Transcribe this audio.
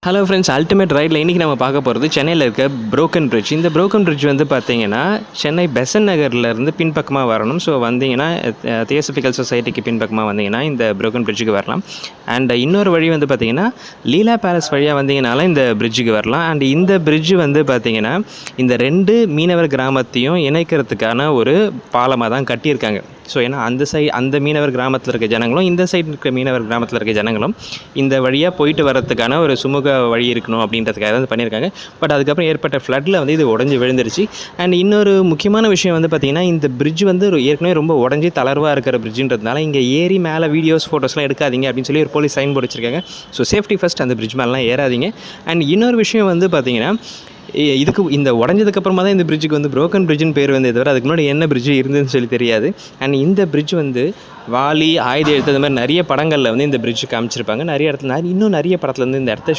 Hello friends, ultimate ரைடில் இன்றைக்கி நம்ம பார்க்க போகிறது சென்னையில் இருக்க புரோக்கன் பிரிட்ஜ். இந்த புரோக்கன் பிரிட்ஜ் வந்து பார்த்தீங்கன்னா சென்னை பெசன்ட் நகர்லேருந்து பின்பக்கமாக வரணும். ஸோ வந்தீங்கன்னா தியோசபிக்கல் சொசைட்டிக்கு பின்பக்கமாக வந்தீங்கன்னா இந்த புரோக்கன் பிரிட்ஜுக்கு வரலாம். அண்ட் இன்னொரு வழி வந்து பார்த்தீங்கன்னா லீலா பேலஸ் வழியாக வந்தீங்கனாலும் இந்த பிரிட்ஜுக்கு வரலாம். அண்ட் இந்த பிரிட்ஜு வந்து பார்த்தீங்கன்னா இந்த 2 மீனவர் கிராமத்தையும் இணைக்கிறதுக்கான ஒரு பாலமாக தான் கட்டியிருக்காங்க. ஸோ ஏன்னா அந்த மீனவர் கிராமத்தில் இருக்க ஜனங்களும் இந்த சைடு இருக்கிற மீனவர் கிராமத்தில் இருக்க ஜனங்களும் இந்த வழியாக போயிட்டு வரதுக்கான ஒரு சுமூக வழி இருக்கணும் அப்படின்றதுக்காக தான் பண்ணியிருக்காங்க. பட் அதுக்கப்புறம் ஏற்பட்ட ஃப்ளட்டில் வந்து இது உடஞ்சி விழுந்துருச்சு. அண்ட் இன்னொரு முக்கியமான விஷயம் வந்து பார்த்திங்கன்னா இந்த பிரிட்ஜ் வந்து ஏற்கனவே ரொம்ப உடஞ்சி தளர்வாக இருக்கிற பிரிட்ஜுன்றதுனால இங்கே ஏறி மேலே வீடியோஸ் ஃபோட்டோஸ்லாம் எடுக்காதீங்க அப்படின்னு சொல்லி ஒரு போலீஸ் சைன் போர்டு வச்சுருக்காங்க. ஸோ சேஃப்டி ஃபஸ்ட், அந்த பிரிட்ஜ் மேலாம் ஏறாதீங்க. அண்ட் இன்னொரு விஷயம் வந்து பார்த்திங்கன்னா இந்த உடஞ்சதுக்கப்புறமா தான் இந்த பிரிட்ஜுக்கு வந்து புரோக்கன் பிரிட்ஜுன்னு பேர் வந்து தவிர அதுக்கு முன்னாடி என்ன பிரிட்ஜு இருந்ததுன்னு சொல்லி தெரியாது. அண்ட் இந்த பிரிட்ஜ் வந்து வாலி, ஆயுத எழுத்து, அது மாதிரி நிறைய படங்களில் வந்து இந்த பிரிட்ஜு காமிச்சிருப்பாங்க. நிறைய இடத்துல இன்னும் நிறைய படத்தில் வந்து இந்த இடத்த